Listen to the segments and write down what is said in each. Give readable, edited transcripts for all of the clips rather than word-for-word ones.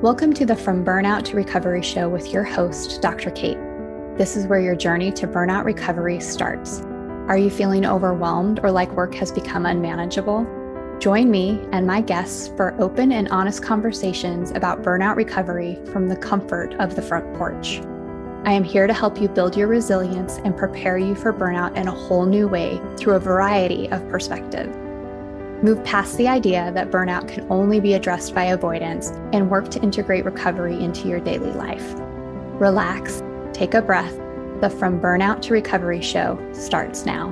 Welcome to the From Burnout to Recovery show with your host, Dr. Kate. This is where your journey to burnout recovery starts. Are you feeling overwhelmed or like work has become unmanageable? Join me and my guests for open and honest conversations about burnout recovery from the comfort of the front porch. I am here to help you build your resilience and prepare you for burnout in a whole new way through a variety of perspectives. Move past the idea that burnout can only be addressed by avoidance and work to integrate recovery into your daily life. Relax, take a breath. The From Burnout to Recovery show starts now.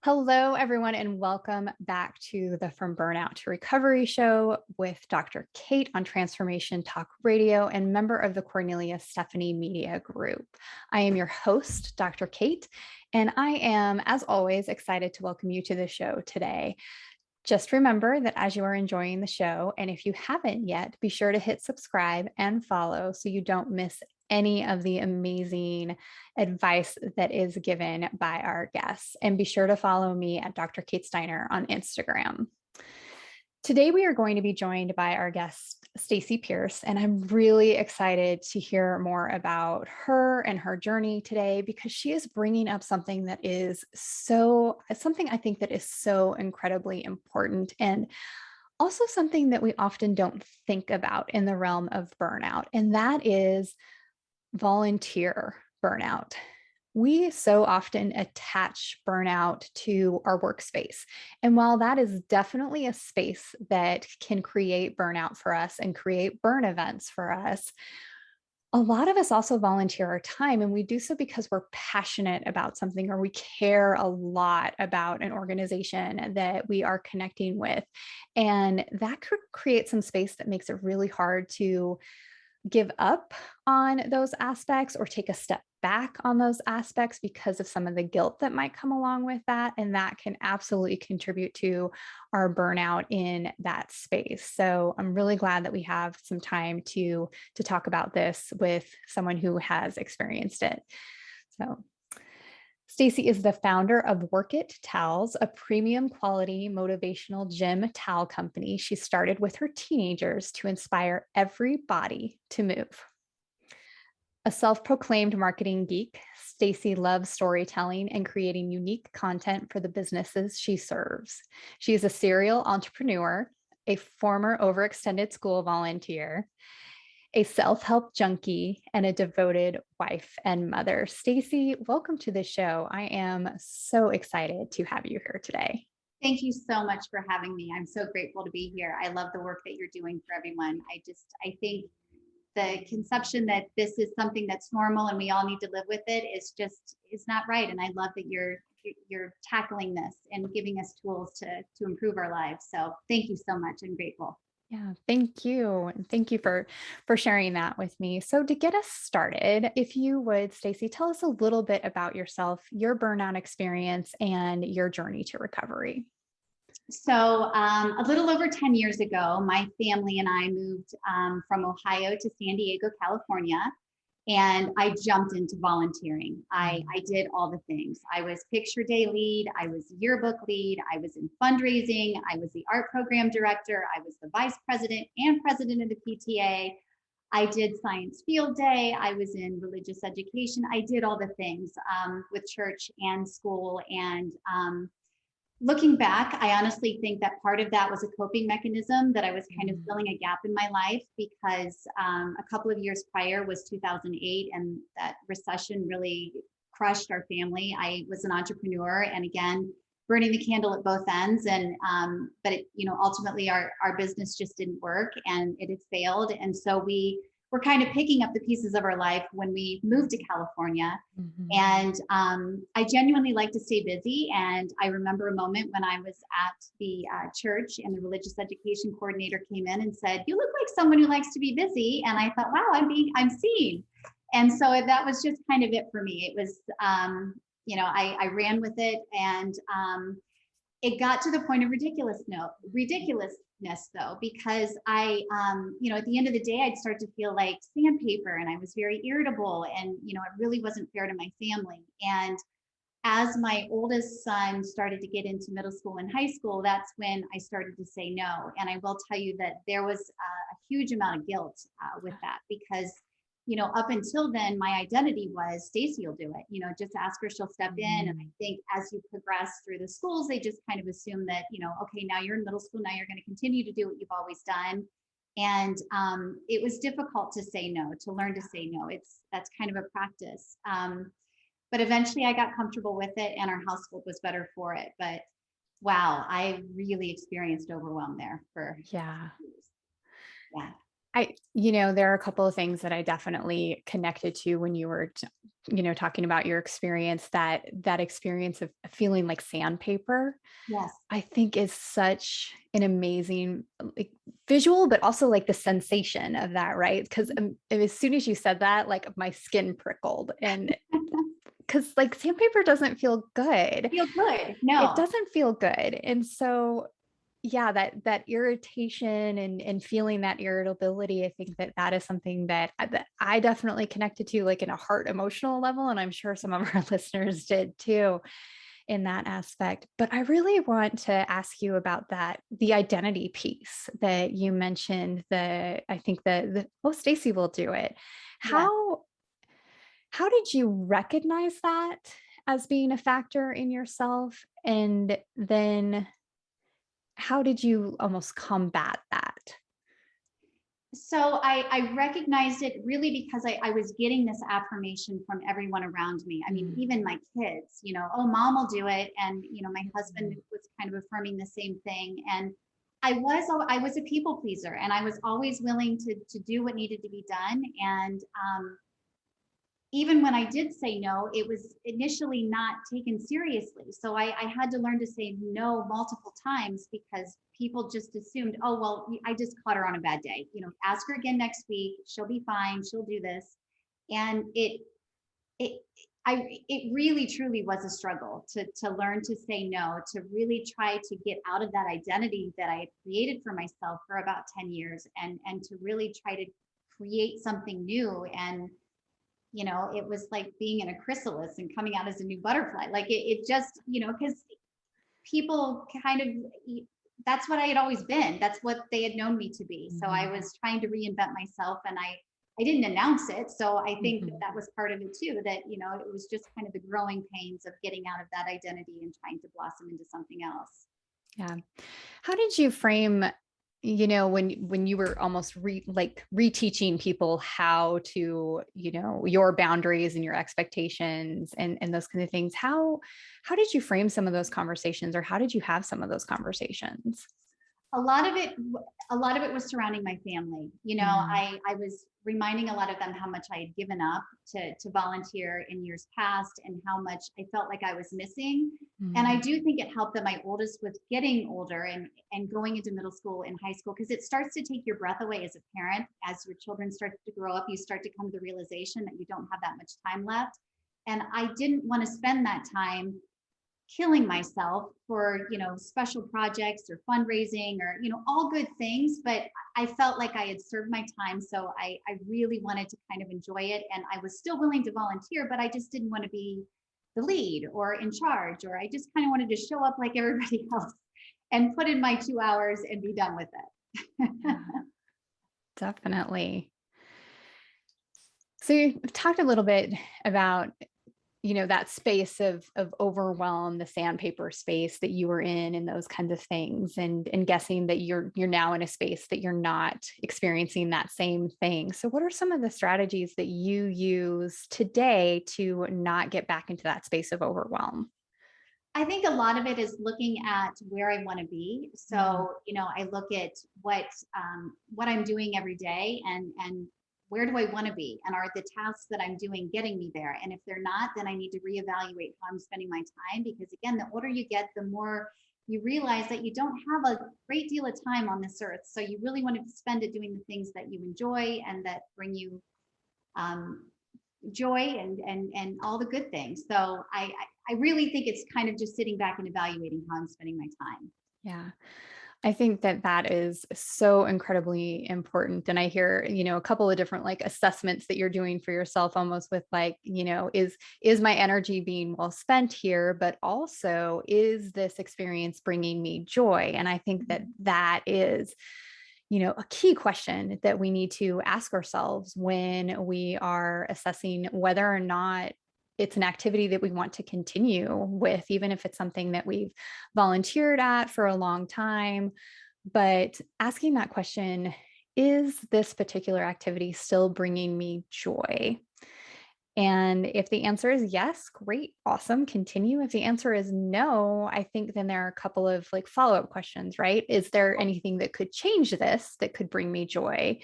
Hello, everyone, and welcome back to the From Burnout to Recovery show with Dr. Kate on Transformation Talk Radio and member of the Cornelia Stephanie Media Group. I am your host, Dr. Kate, and I am, as always, excited to welcome you to the show today. Just remember that as you are enjoying the show, and if you haven't yet, be sure to hit subscribe and follow so you don't miss any of the amazing advice that is given by our guests. And be sure to follow me at Dr. Kate Steiner on Instagram. Today, we are going to be joined by our guest, Stacy Pierce, and I'm really excited to hear more about her and her journey today because she is bringing up something that is something I think that is so incredibly important and also something that we often don't think about in the realm of burnout, and that is volunteer burnout. We so often attach burnout to our workspace. And while that is definitely a space that can create burnout for us and create burn events for us, a lot of us also volunteer our time, and we do so because we're passionate about something or we care a lot about an organization that we are connecting with. And that could create some space that makes it really hard to give up on those aspects or take a step back on those aspects because of some of the guilt that might come along with that. And that can absolutely contribute to our burnout in that space. So I'm really glad that we have some time to talk about this with someone who has experienced it. So Stacey is the founder of Work It Towels, a premium quality motivational gym towel company she started with her teenagers to inspire every body to move. A self-proclaimed marketing geek, Stacey loves storytelling and creating unique content for the businesses she serves. She is a serial entrepreneur, a former overextended school volunteer, a self-help junkie, and a devoted wife and mother. Stacey, welcome to the show. I am so excited to have you here today. Thank you so much for having me. I'm so grateful to be here. I love the work that you're doing for everyone. I think the conception that this is something that's normal and we all need to live with it is not right. And I love that you're tackling this and giving us tools to improve our lives. So thank you so much. I'm grateful. Yeah, thank you. And thank you for sharing that with me. So to get us started, if you would, Stacey, tell us a little bit about yourself, your burnout experience, and your journey to recovery. So a little over 10 years ago, my family and I moved from Ohio to San Diego, California. And I jumped into volunteering. I did all the things. I was picture day lead. I was yearbook lead. I was in fundraising. I was the art program director. I was the vice president and president of the PTA. I did science field day. I was in religious education. I did all the things with church and school. And looking back, I honestly think that part of that was a coping mechanism that I was kind of filling a gap in my life because a couple of years prior was 2008, and that recession really crushed our family. I was an entrepreneur, and again, burning the candle at both ends. And but it, ultimately our business just didn't work, and it had failed. And so we were kind of picking up the pieces of our life when we moved to California. And I genuinely like to stay busy. And I remember a moment when I was at the church and the religious education coordinator came in and said, "You look like someone who likes to be busy." And I thought, wow, I'm seen. And so that was just kind of it for me. It was, I ran with it, and it got to the point of ridiculousness though, because I, at the end of the day, I'd start to feel like sandpaper, and I was very irritable, and, it really wasn't fair to my family. And as my oldest son started to get into middle school and high school, that's when I started to say no. And I will tell you that there was a huge amount of guilt with that, because, up until then, my identity was Stacy will do it. Just ask her, she'll step in. And I think as you progress through the schools, they just kind of assume that, okay, now you're in middle school, now you're going to continue to do what you've always done. And it was difficult to say no, to learn to say no. That's kind of a practice. But eventually I got comfortable with it, and our household was better for it. But wow, I really experienced overwhelm there for years. Yeah. There are a couple of things that I definitely connected to when you were, talking about your experience, that experience of feeling like sandpaper. Yes. I think is such an amazing visual, but also like the sensation of that, right? Because as soon as you said that, like my skin prickled, and because like sandpaper doesn't feel good. Feel good. No, it doesn't feel good. And so, yeah, that irritation and feeling that irritability, I think that is something that I definitely connected to, like in a heart emotional level. And I'm sure some of our listeners did too, in that aspect. But I really want to ask you about the identity piece that you mentioned. I think Stacy will do it. Yeah. How did you recognize that as being a factor in yourself? And then how did you almost combat that? So I recognized it really because I was getting this affirmation from everyone around me. I mean, even my kids, oh, mom will do it. And, my husband was kind of affirming the same thing. And I was a people pleaser, and I was always willing to do what needed to be done. And even when I did say no, it was initially not taken seriously. So I had to learn to say no multiple times, because people just assumed, oh, well, I just caught her on a bad day. Ask her again next week. She'll be fine. She'll do this. And it really truly was a struggle to learn to say no, to really try to get out of that identity that I had created for myself for about 10 years, and to really try to create something new. And it was like being in a chrysalis and coming out as a new butterfly. Like it just, because people kind of, that's what I had always been. That's what they had known me to be. So I was trying to reinvent myself, and I didn't announce it. So I think that was part of it too, that, it was just kind of the growing pains of getting out of that identity and trying to blossom into something else. Yeah. How did you frame, when you were almost reteaching people how to, your boundaries and your expectations and those kinds of things, how did you frame some of those conversations, or how did you have some of those conversations? A lot of it was surrounding my family. I was reminding a lot of them how much I had given up to volunteer in years past, and how much I felt like I was missing. And I do think it helped that my oldest was getting older and going into middle school and high school, because it starts to take your breath away as a parent. As your children start to grow up, you start to come to the realization that you don't have that much time left. And I didn't want to spend that time killing myself for, special projects or fundraising or, all good things. But I felt like I had served my time. So I really wanted to kind of enjoy it. And I was still willing to volunteer, but I just didn't want to be the lead or in charge, or I just kind of wanted to show up like everybody else and put in my 2 hours and be done with it. Yeah, definitely. So you talked a little bit about, that space of overwhelm, the sandpaper space that you were in, and those kinds of things, and guessing that you're now in a space that you're not experiencing that same thing. So what are some of the strategies that you use today to not get back into that space of overwhelm? I think a lot of it is looking at where I want to be. So, I look at what I'm doing every day, and where do I want to be? And are the tasks that I'm doing getting me there? And if they're not, then I need to reevaluate how I'm spending my time. Because again, the older you get, the more you realize that you don't have a great deal of time on this earth. So you really want to spend it doing the things that you enjoy and that bring you joy and all the good things. So I really think it's kind of just sitting back and evaluating how I'm spending my time. Yeah. I think that that is so incredibly important. And I hear, a couple of different like assessments that you're doing for yourself, almost with like, is my energy being well spent here? But also, is this experience bringing me joy? And I think that that is, a key question that we need to ask ourselves when we are assessing whether or not it's an activity that we want to continue with, even if it's something that we've volunteered at for a long time. But asking that question, is this particular activity still bringing me joy? And if the answer is yes, great, awesome, continue. If the answer is no, I think then there are a couple of like follow-up questions, right? Is there anything that could change this that could bring me joy?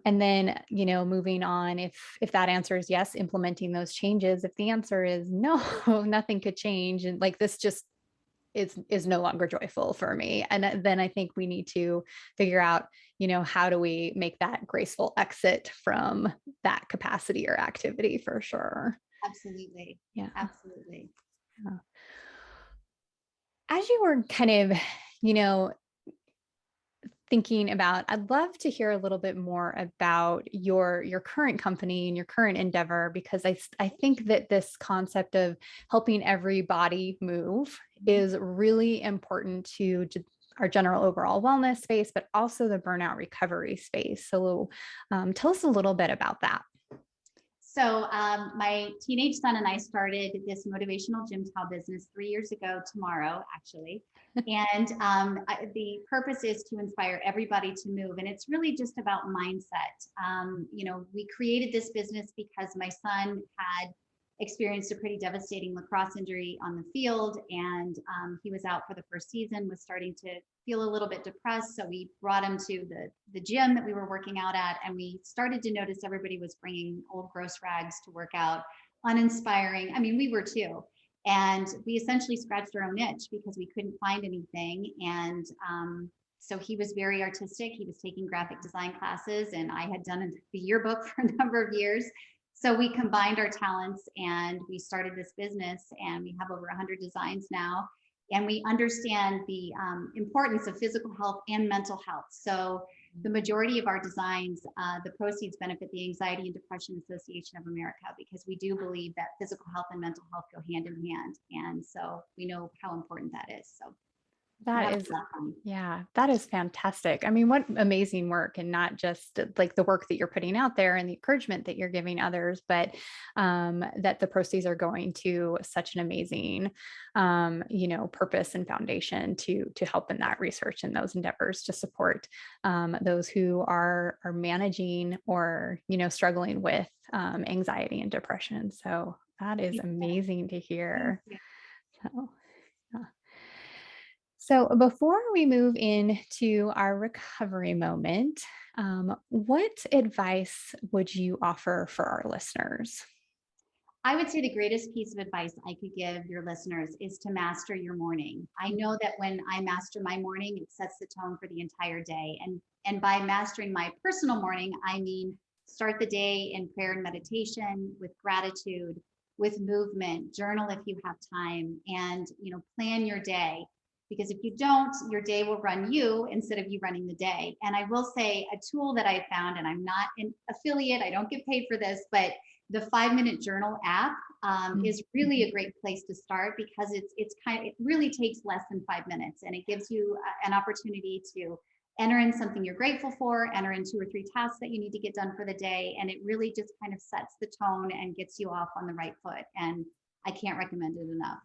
And then, moving on, if that answer is yes, implementing those changes. If the answer is no, nothing could change, and like this just is no longer joyful for me. And then I think we need to figure out, how do we make that graceful exit from that capacity or activity for sure. Absolutely. Yeah. Absolutely. Yeah. As you were kind of, thinking about, I'd love to hear a little bit more about your current company and your current endeavor, because I think that this concept of helping everybody move is really important to our general overall wellness space, but also the burnout recovery space. So tell us a little bit about that. So my teenage son and I started this motivational gym towel business 3 years ago tomorrow, actually. And the purpose is to inspire everybody to move. And it's really just about mindset. We created this business because my son had experienced a pretty devastating lacrosse injury on the field. And he was out for the first season, was starting to feel a little bit depressed. So we brought him to the gym that we were working out at. And we started to notice everybody was bringing old gross rags to work out, uninspiring. I mean, we were too. And we essentially scratched our own itch because we couldn't find anything. And so he was very artistic. He was taking graphic design classes, and I had done the yearbook for a number of years. So we combined our talents and we started this business, and we have over 100 designs now. And we understand the importance of physical health and mental health. So the majority of our designs, the proceeds benefit the Anxiety and Depression Association of America, because we do believe that physical health and mental health go hand in hand. And so we know how important that is. So that is fantastic. I mean, what amazing work, and not just like the work that you're putting out there and the encouragement that you're giving others, but that the proceeds are going to such an amazing, purpose and foundation to help in that research and those endeavors to support those who are managing or, struggling with anxiety and depression. So that is amazing to hear. So, yeah. So before we move into our recovery moment, what advice would you offer for our listeners? I would say the greatest piece of advice I could give your listeners is to master your morning. I know that when I master my morning, it sets the tone for the entire day. And by mastering my personal morning, I mean start the day in prayer and meditation, with gratitude, with movement, journal if you have time, and plan your day. Because if you don't, your day will run you instead of you running the day. And I will say a tool that I found, and I'm not an affiliate, I don't get paid for this, but the 5-minute journal app is really a great place to start, because it really takes less than 5 minutes, and it gives you an opportunity to enter in something you're grateful for, enter in 2 or 3 tasks that you need to get done for the day. And it really just kind of sets the tone and gets you off on the right foot. And I can't recommend it enough.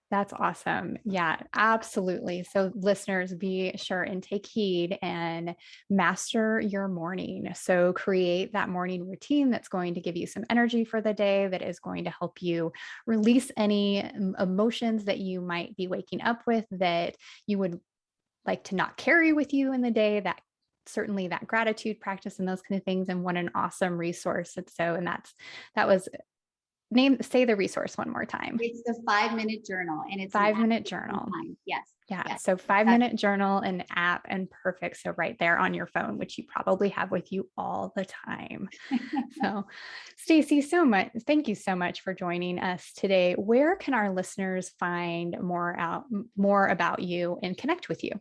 That's awesome. Yeah, absolutely. So listeners, be sure and take heed and master your morning. So create that morning routine that's going to give you some energy for the day, that is going to help you release any emotions that you might be waking up with that you would like to not carry with you in the day. That certainly that gratitude practice and those kind of things. And what an awesome resource. Say the resource one more time. It's the 5-minute journal, and it's 5-minute journal. Yes. Yeah. Yes, So 5-minute journal, an app, and perfect. So right there on your phone, which you probably have with you all the time. So Stacy, thank you so much for joining us today. Where can our listeners find more about you and connect with you?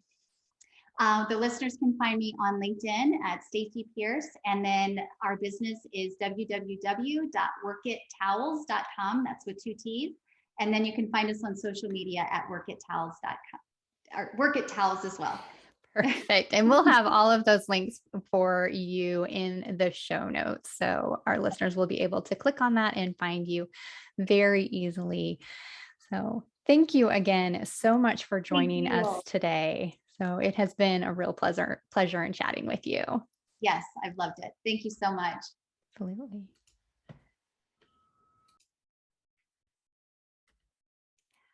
The listeners can find me on LinkedIn at Stacy Pierce, and then our business is www.workittowels.com. That's with 2 T's. And then you can find us on social media at workittowels.com or Work It Towels as well. Perfect. And we'll have all of those links for you in the show notes. So our listeners will be able to click on that and find you very easily. So thank you again so much for joining us today. So it has been a real pleasure in chatting with you. Yes, I've loved it. Thank you so much. Absolutely.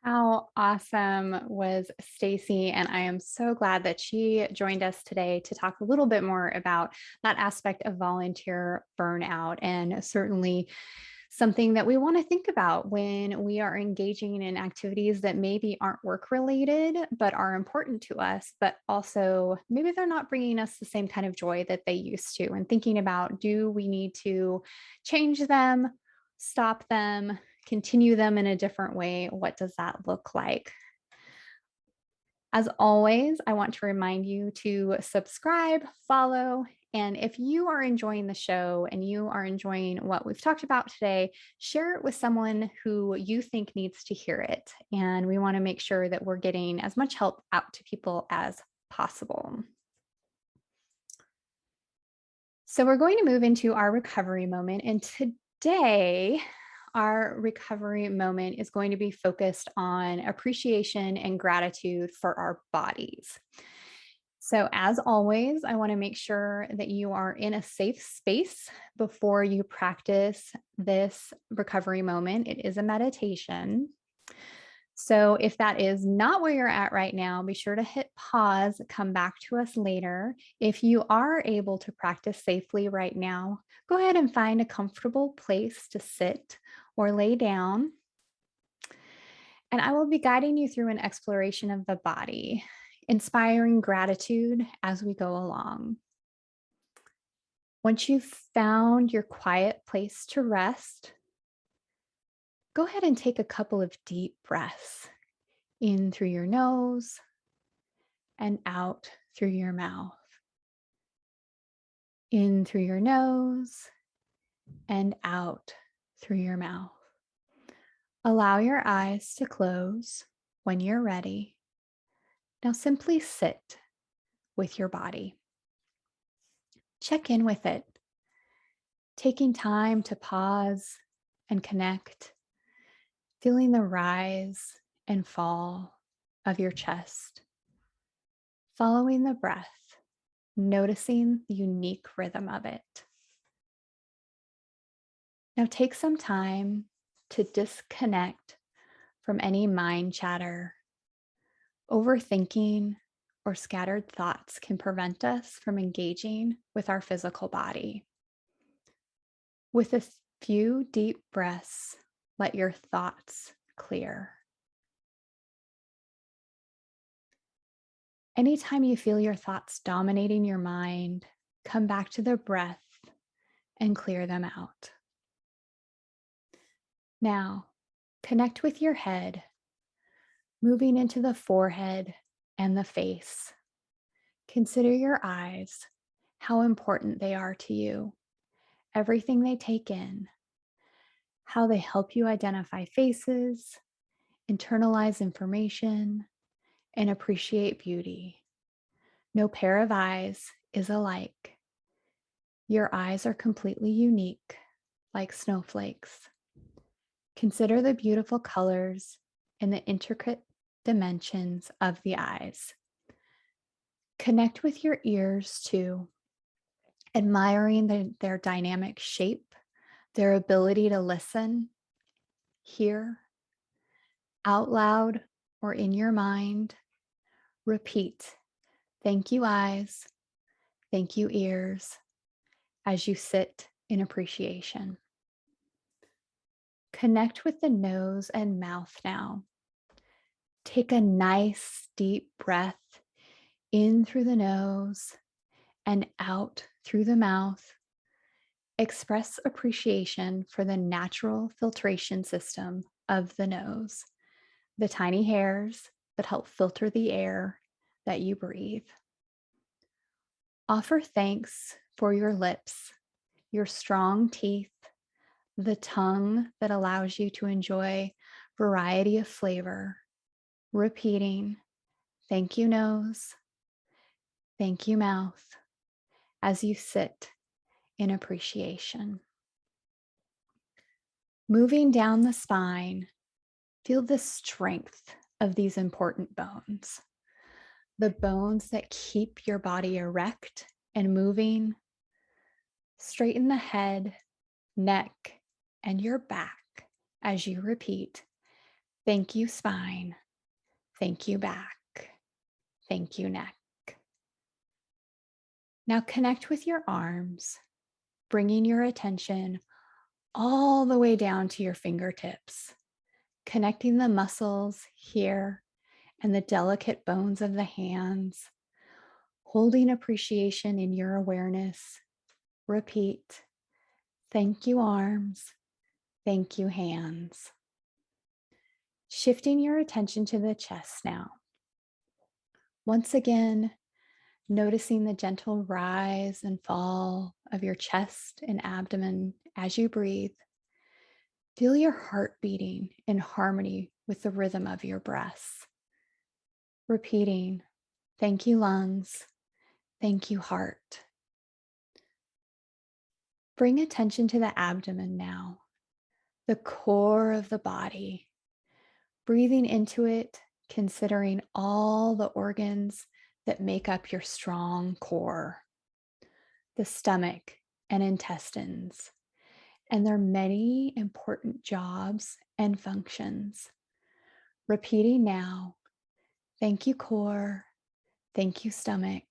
How awesome was Stacy? And I am so glad that she joined us today to talk a little bit more about that aspect of volunteer burnout, and certainly something that we want to think about when we are engaging in activities that maybe aren't work related, but are important to us, but also maybe they're not bringing us the same kind of joy that they used to, and thinking about, do we need to change them, stop them, continue them in a different way? What does that look like? As always, I want to remind you to subscribe, follow, and if you are enjoying the show and you are enjoying what we've talked about today, share it with someone who you think needs to hear it. And we want to make sure that we're getting as much help out to people as possible. So we're going to move into our recovery moment. And today, our recovery moment is going to be focused on appreciation and gratitude for our bodies. So as always, I want to make sure that you are in a safe space before you practice this recovery moment. It is a meditation. So if that is not where you're at right now, be sure to hit pause, come back to us later. If you are able to practice safely right now, go ahead and find a comfortable place to sit or lay down. And I will be guiding you through an exploration of the body, inspiring gratitude as we go along. Once you've found your quiet place to rest, go ahead and take a couple of deep breaths in through your nose and out through your mouth. In through your nose and out through your mouth. Allow your eyes to close when you're ready. Now simply sit with your body. Check in with it, taking time to pause and connect, feeling the rise and fall of your chest, following the breath, noticing the unique rhythm of it. Now take some time to disconnect from any mind chatter. Overthinking or scattered thoughts can prevent us from engaging with our physical body. With a few deep breaths, let your thoughts clear. Anytime you feel your thoughts dominating your mind, come back to the breath and clear them out. Now, connect with your head, moving into the forehead and the face. Consider your eyes, how important they are to you, everything they take in, how they help you identify faces, internalize information, and appreciate beauty. No pair of eyes is alike. Your eyes are completely unique, like snowflakes. Consider the beautiful colors and the intricate dimensions of the eyes. Connect with your ears too, admiring their dynamic shape, their ability to listen, hear, out loud or in your mind. Repeat, thank you eyes, thank you ears, as you sit in appreciation. Connect with the nose and mouth now. Take a nice deep breath in through the nose and out through the mouth. Express appreciation for the natural filtration system of the nose, the tiny hairs that help filter the air that you breathe. Offer thanks for your lips, your strong teeth, the tongue that allows you to enjoy variety of flavor, repeating, thank you, nose, thank you, mouth, as you sit in appreciation. Moving down the spine, feel the strength of these important bones, the bones that keep your body erect and moving. Straighten the head, neck, and your back as you repeat, thank you, spine, thank you, back, thank you, neck. Now connect with your arms, bringing your attention all the way down to your fingertips, connecting the muscles here and the delicate bones of the hands, holding appreciation in your awareness. Repeat, thank you, arms, thank you, hands. Shifting your attention to the chest now. Once again, noticing the gentle rise and fall of your chest and abdomen as you breathe. Feel your heart beating in harmony with the rhythm of your breaths. Repeating, thank you, lungs, thank you, heart. Bring attention to the abdomen now, the core of the body. Breathing into it, considering all the organs that make up your strong core, the stomach and intestines, and their many important jobs and functions. Repeating now, thank you, core, thank you, stomach.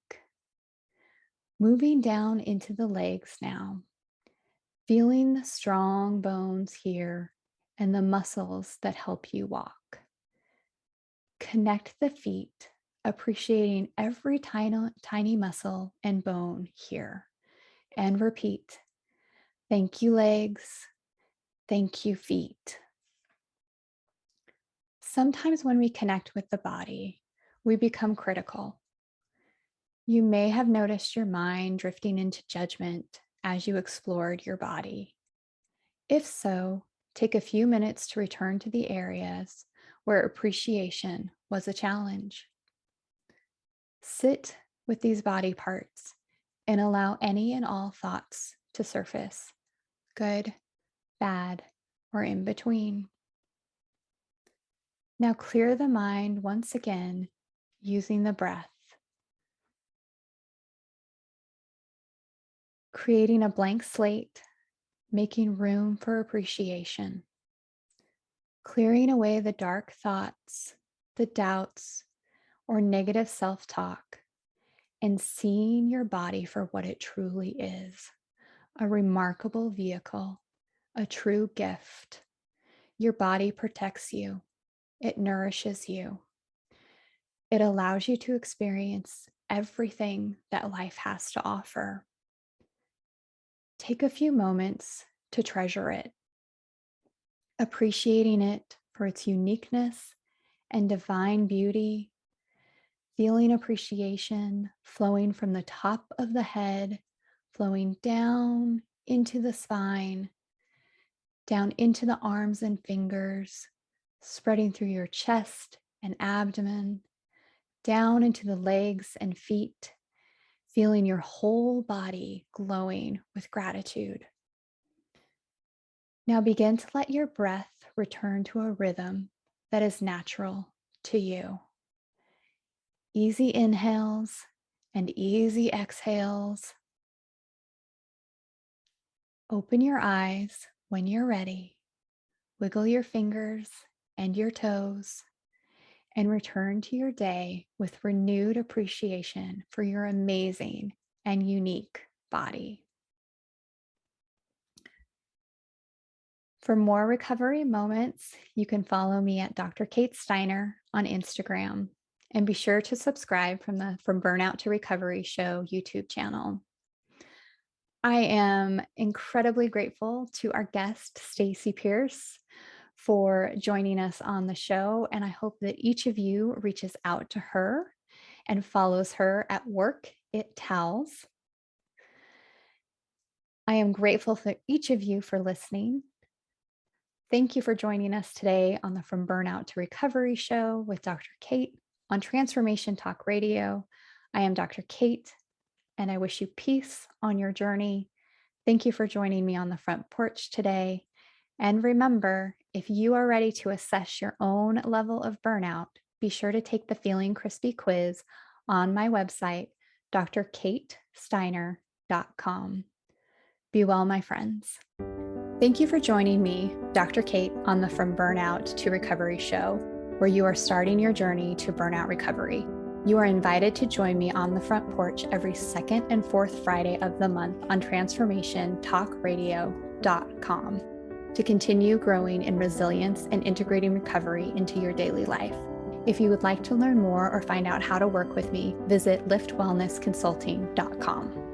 Moving down into the legs now, feeling the strong bones here and the muscles that help you walk. Connect the feet, appreciating every tiny muscle and bone here. And repeat, thank you, legs, thank you, feet. Sometimes when we connect with the body, we become critical. You may have noticed your mind drifting into judgment as you explored your body. If so, take a few minutes to return to the areas where appreciation was a challenge. Sit with these body parts and allow any and all thoughts to surface, good, bad, or in between. Now clear the mind once again using the breath, creating a blank slate, making room for appreciation, clearing away the dark thoughts, the doubts, or negative self-talk, and seeing your body for what it truly is, a remarkable vehicle, a true gift. Your body protects you. It nourishes you. It allows you to experience everything that life has to offer. Take a few moments to treasure it, appreciating it for its uniqueness and divine beauty, feeling appreciation flowing from the top of the head, flowing down into the spine, down into the arms and fingers, spreading through your chest and abdomen, down into the legs and feet, feeling your whole body glowing with gratitude. Now begin to let your breath return to a rhythm that is natural to you. Easy inhales and easy exhales. Open your eyes when you're ready. Wiggle your fingers and your toes and return to your day with renewed appreciation for your amazing and unique body. For more recovery moments, you can follow me at Dr. Kate Steiner on Instagram, and be sure to subscribe from the From Burnout to Recovery Show YouTube channel. I am incredibly grateful to our guest, Stacy Pierce, for joining us on the show, and I hope that each of you reaches out to her and follows her at Work It Towels I am grateful for each of you for listening. Thank you for joining us today on the From Burnout to Recovery show with Dr. Kate on Transformation Talk Radio. I am Dr. Kate, and I wish you peace on your journey. Thank you for joining me on the front porch today. And remember, if you are ready to assess your own level of burnout, be sure to take the Feeling Crispy quiz on my website, drkatesteiner.com. Be well, my friends. Thank you for joining me, Dr. Kate, on the From Burnout to Recovery show, where you are starting your journey to burnout recovery. You are invited to join me on the front porch every second and fourth Friday of the month on transformationtalkradio.com to continue growing in resilience and integrating recovery into your daily life. If you would like to learn more or find out how to work with me, visit liftwellnessconsulting.com.